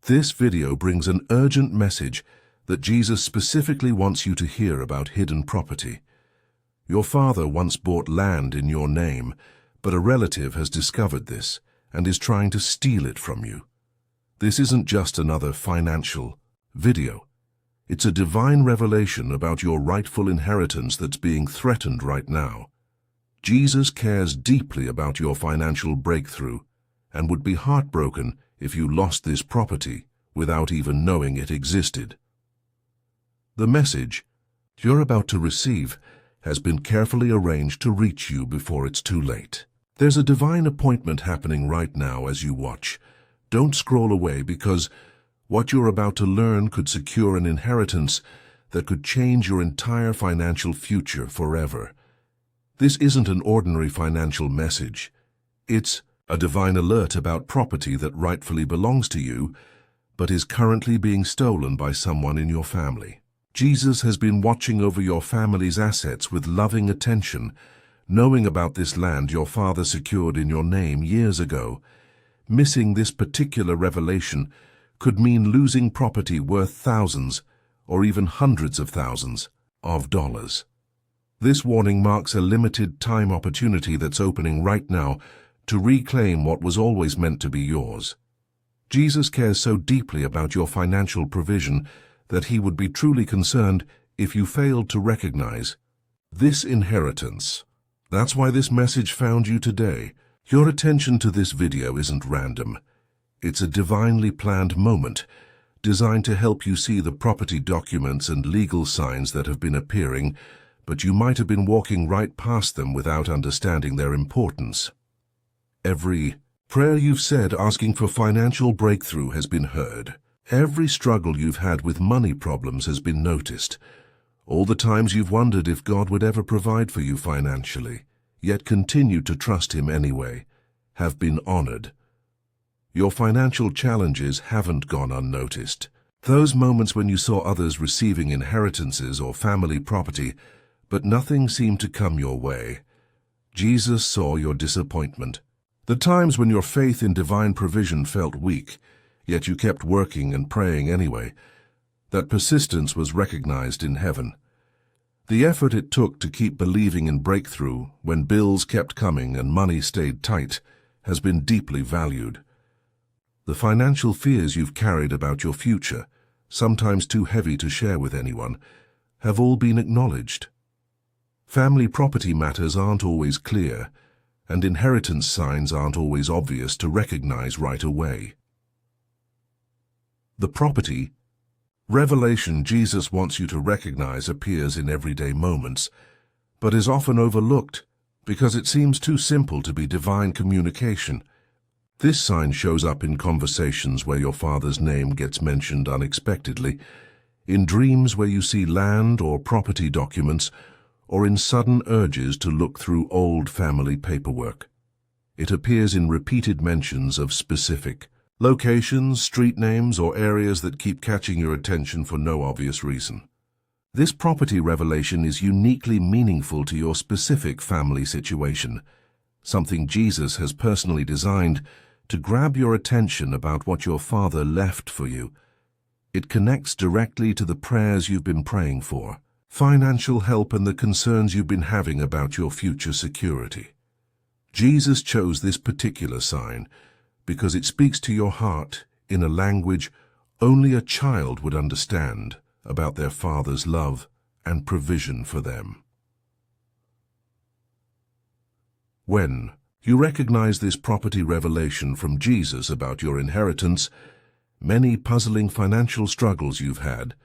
This video brings an urgent message that Jesus specifically wants you to hear about hidden property. Your father once bought land in your name, but a relative has discovered this and is trying to steal it from you. This isn't just another financial video. It's a divine revelation about your rightful inheritance that's being threatened right now. Jesus cares deeply about your financial breakthrough and would be heartbroken if you lost this property without even knowing it existed. The message you're about to receive has been carefully arranged to reach you before it's too late. There's a divine appointment happening right now as you watch. Don't scroll away, because what you're about to learn could secure an inheritance that could change your entire financial future forever. This isn't an ordinary financial message. It's a divine alert about property that rightfully belongs to you, but is currently being stolen by someone in your family. Jesus has been watching over your family's assets with loving attention, knowing about this land your father secured in your name years ago. Missing this particular revelation could mean losing property worth thousands or even hundreds of thousands of dollars. This warning marks a limited time opportunity that's opening right now to reclaim what was always meant to be yours. Jesus cares so deeply about your financial provision that he would be truly concerned if you failed to recognize this inheritance. That's why this message found you today. Your attention to this video isn't random. It's a divinely planned moment designed to help you see the property documents and legal signs that have been appearing, but you might have been walking right past them without understanding their importance. Every prayer you've said asking for financial breakthrough has been heard. Every struggle you've had with money problems has been noticed. All the times you've wondered if God would ever provide for you financially, yet continue to trust Him anyway, have been honored. Your financial challenges haven't gone unnoticed. Those moments when you saw others receiving inheritances or family property, but nothing seemed to come your way. Jesus saw your disappointment. The times when your faith in divine provision felt weak, yet you kept working and praying anyway. That persistence was recognized in heaven. The effort it took to keep believing in breakthrough when bills kept coming and money stayed tight has been deeply valued. The financial fears you've carried about your future, sometimes too heavy to share with anyone, have all been acknowledged. Family property matters aren't always clear, and inheritance signs aren't always obvious to recognize right away. The property revelation Jesus wants you to recognize appears in everyday moments, but is often overlooked because it seems too simple to be divine communication. This sign shows up in conversations where your father's name gets mentioned unexpectedly, in dreams where you see land or property documents, or in sudden urges to look through old family paperwork. It appears in repeated mentions of specific locations, street names, or areas that keep catching your attention for no obvious reason. This property revelation is uniquely meaningful to your specific family situation, something Jesus has personally designed to grab your attention about what your father left for you. It connects directly to the prayers you've been praying for, financial help, and the concerns you've been having about your future security. Jesus chose this particular sign because it speaks to your heart in a language only a child would understand about their father's love and provision for them. When you recognize this property revelation from Jesus about your inheritance, many puzzling financial struggles you've had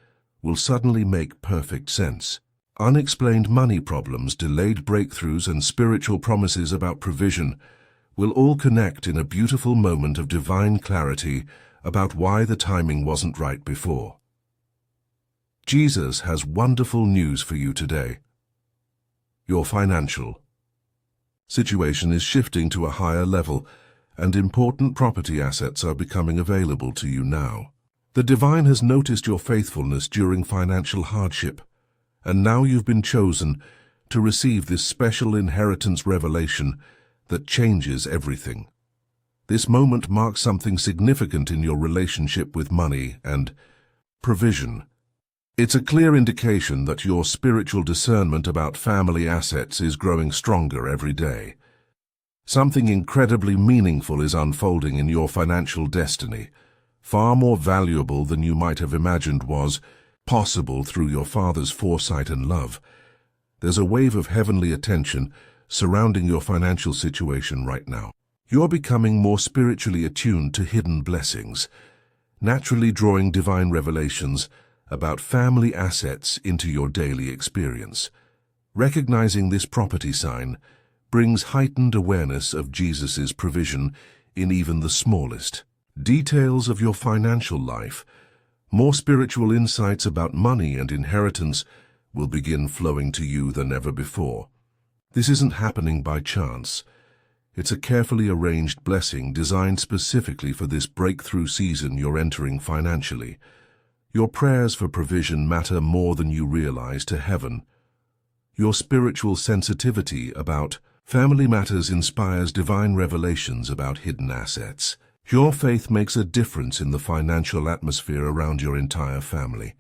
will suddenly make perfect sense. Unexplained money problems, delayed breakthroughs, and spiritual promises about provision will all connect in a beautiful moment of divine clarity about why the timing wasn't right before. Jesus has wonderful news for you today. Your financial situation is shifting to a higher level, and important property assets are becoming available to you now. The divine has noticed your faithfulness during financial hardship, and now you've been chosen to receive this special inheritance revelation that changes everything. This moment marks something significant in your relationship with money and provision. It's a clear indication that your spiritual discernment about family assets is growing stronger every day. Something incredibly meaningful is unfolding in your financial destiny, far more valuable than you might have imagined was possible through your Father's foresight and love. There's a wave of heavenly attention surrounding your financial situation right now. You're becoming more spiritually attuned to hidden blessings, naturally drawing divine revelations about family assets into your daily experience. Recognizing this property sign brings heightened awareness of Jesus' provision in even the smallest details of your financial life. More spiritual insights about money and inheritance will begin flowing to you than ever before. This isn't happening by chance. It's a carefully arranged blessing designed specifically for this breakthrough season you're entering financially. Your prayers for provision matter more than you realize to heaven. Your spiritual sensitivity about family matters inspires divine revelations about hidden assets. Your faith makes a difference in the financial atmosphere around your entire family.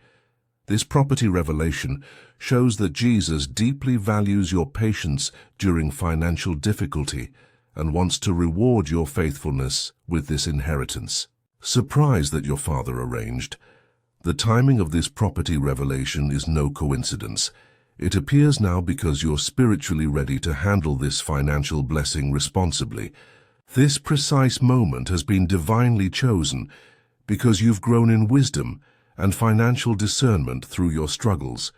This property revelation shows that Jesus deeply values your patience during financial difficulty and wants to reward your faithfulness with this inheritance. Surprised that your Father arranged, the timing of this property revelation is no coincidence. It appears now because you're spiritually ready to handle this financial blessing responsibly. This precise moment has been divinely chosen because you've grown in wisdom and financial discernment through your struggles.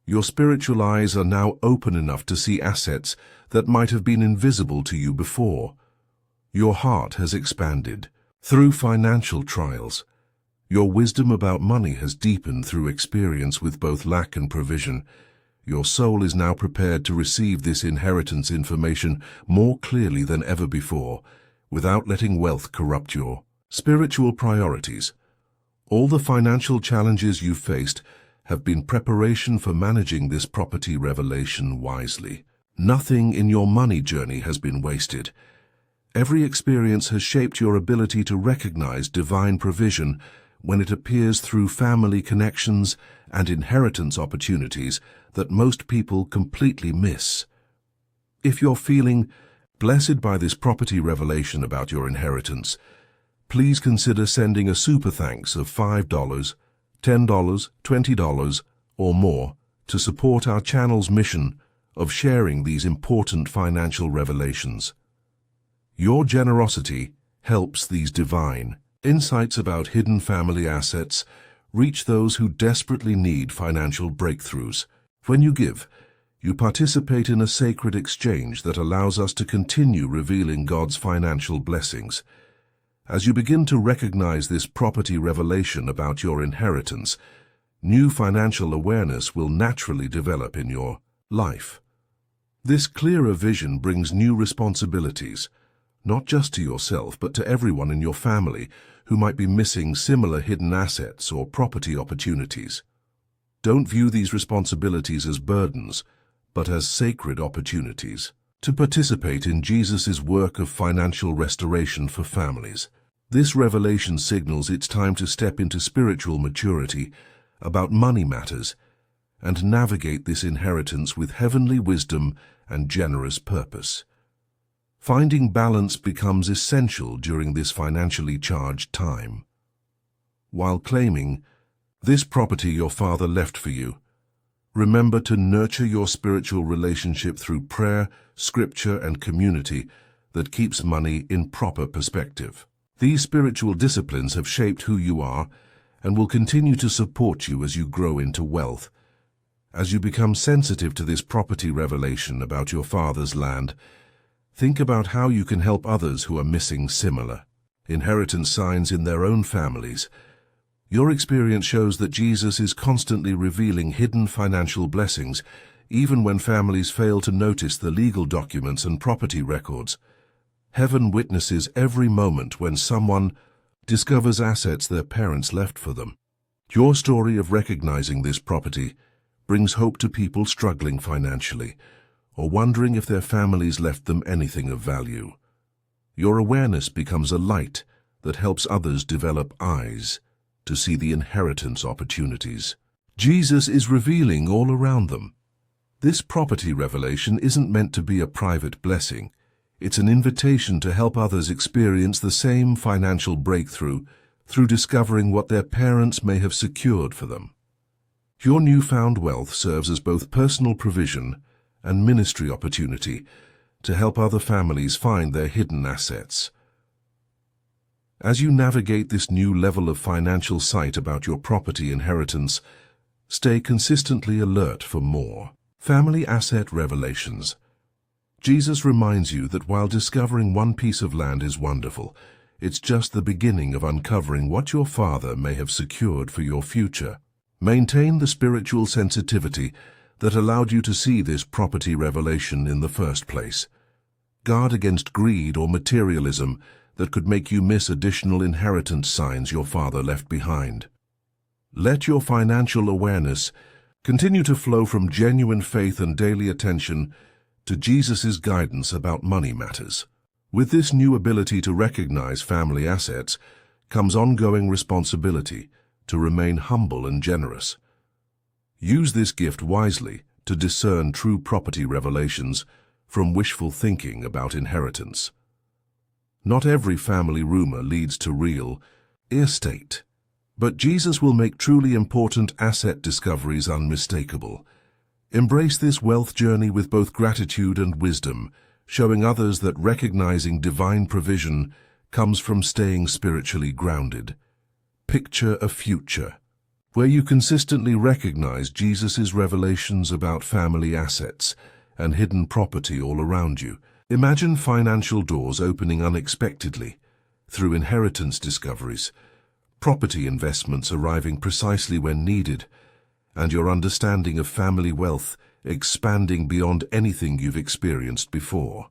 Your spiritual eyes are now open enough to see assets that might have been invisible to you before. Your heart has expanded through financial trials. Your wisdom about money has deepened through experience with both lack and provision. Your soul is now prepared to receive this inheritance information more clearly than ever before, without letting wealth corrupt your spiritual priorities. All the financial challenges you've faced have been preparation for managing this property revelation wisely. Nothing in your money journey has been wasted. Every experience has shaped your ability to recognize divine provision when it appears through family connections and inheritance opportunities that most people completely miss. If you're feeling blessed by this property revelation about your inheritance, please consider sending a super thanks of $5, $10, $20, or more to support our channel's mission of sharing these important financial revelations. Your generosity helps these divine insights about hidden family assets reach those who desperately need financial breakthroughs. When you give, you participate in a sacred exchange that allows us to continue revealing God's financial blessings. As you begin to recognize this property revelation about your inheritance, new financial awareness will naturally develop in your life. This clearer vision brings new responsibilities, not just to yourself, but to everyone in your family who might be missing similar hidden assets or property opportunities. Don't view these responsibilities as burdens, but as sacred opportunities to participate in Jesus' work of financial restoration for families. This revelation signals it's time to step into spiritual maturity about money matters and navigate this inheritance with heavenly wisdom and generous purpose. Finding balance becomes essential during this financially charged time. While claiming this property your Father left for you, remember to nurture your spiritual relationship through prayer, scripture, and community that keeps money in proper perspective. These spiritual disciplines have shaped who you are and will continue to support you as you grow into wealth. As you become sensitive to this property revelation about your Father's land, think about how you can help others who are missing similar inheritance signs in their own families. Your experience shows that Jesus is constantly revealing hidden financial blessings, even when families fail to notice the legal documents and property records. Heaven witnesses every moment when someone discovers assets their parents left for them. Your story of recognizing this property brings hope to people struggling financially or wondering if their families left them anything of value. Your awareness becomes a light that helps others develop eyes to see the inheritance opportunities Jesus is revealing all around them. This property revelation isn't meant to be a private blessing. It's an invitation to help others experience the same financial breakthrough through discovering what their parents may have secured for them. Your newfound wealth serves as both personal provision and ministry opportunity to help other families find their hidden assets. As you navigate this new level of financial sight about your property inheritance, stay consistently alert for more family asset revelations. Jesus reminds you that while discovering one piece of land is wonderful, it's just the beginning of uncovering what your Father may have secured for your future. Maintain the spiritual sensitivity that allowed you to see this property revelation in the first place. Guard against greed or materialism that could make you miss additional inheritance signs your Father left behind. Let your financial awareness continue to flow from genuine faith and daily attention to Jesus' guidance about money matters. With this new ability to recognize family assets comes ongoing responsibility to remain humble and generous. Use this gift wisely to discern true property revelations from wishful thinking about inheritance. Not every family rumor leads to real estate, but Jesus will make truly important asset discoveries unmistakable. Embrace this wealth journey with both gratitude and wisdom, showing others that recognizing divine provision comes from staying spiritually grounded. Picture a future where you consistently recognize Jesus' revelations about family assets and hidden property all around you. Imagine financial doors opening unexpectedly through inheritance discoveries, property investments arriving precisely when needed, and your understanding of family wealth expanding beyond anything you've experienced before.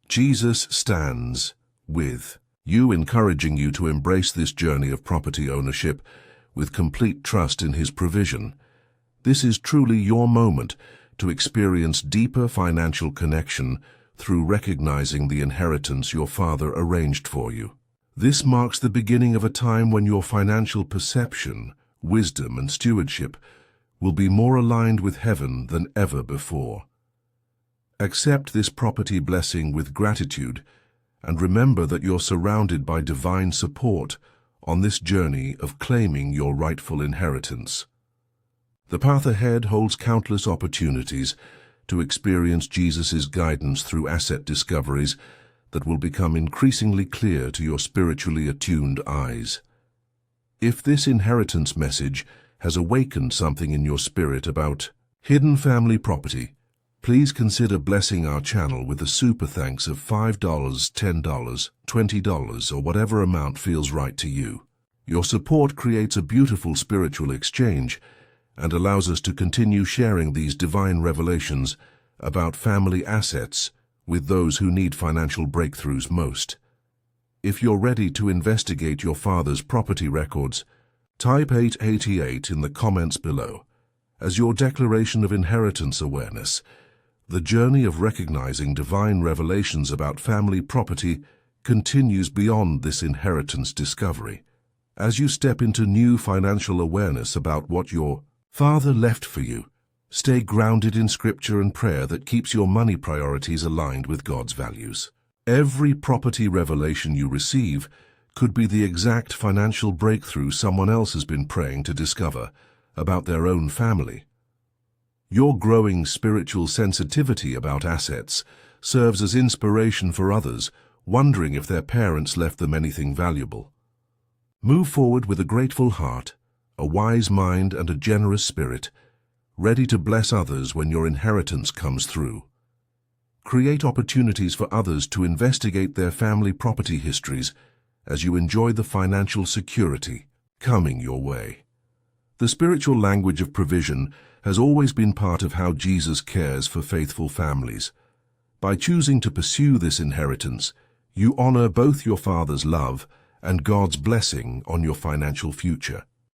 Jesus stands with you, encouraging you to embrace this journey of property ownership with complete trust in His provision. This is truly your moment to experience deeper financial connection through recognizing the inheritance your Father arranged for you. This marks the beginning of a time when your financial perception, wisdom, and stewardship will be more aligned with heaven than ever before. Accept this property blessing with gratitude and remember that you're surrounded by divine support on this journey of claiming your rightful inheritance. The path ahead holds countless opportunities to experience Jesus' guidance through asset discoveries that will become increasingly clear to your spiritually attuned eyes. If this inheritance message has awakened something in your spirit about hidden family property, please consider blessing our channel with a super thanks of $5, $10, $20, or whatever amount feels right to you. Your support creates a beautiful spiritual exchange and allows us to continue sharing these divine revelations about family assets with those who need financial breakthroughs most. If you're ready to investigate your father's property records, type 888 in the comments below as your declaration of inheritance awareness. The journey of recognizing divine revelations about family property continues beyond this inheritance discovery. As you step into new financial awareness about what your Father left for you, stay grounded in Scripture and prayer that keeps your money priorities aligned with God's values. Every property revelation you receive could be the exact financial breakthrough someone else has been praying to discover about their own family. Your growing spiritual sensitivity about assets serves as inspiration for others wondering if their parents left them anything valuable. Move forward with a grateful heart, a wise mind, and a generous spirit, ready to bless others when your inheritance comes through. Create opportunities for others to investigate their family property histories as you enjoy the financial security coming your way. The spiritual language of provision has always been part of how Jesus cares for faithful families. By choosing to pursue this inheritance, you honor both your Father's love and God's blessing on your financial future.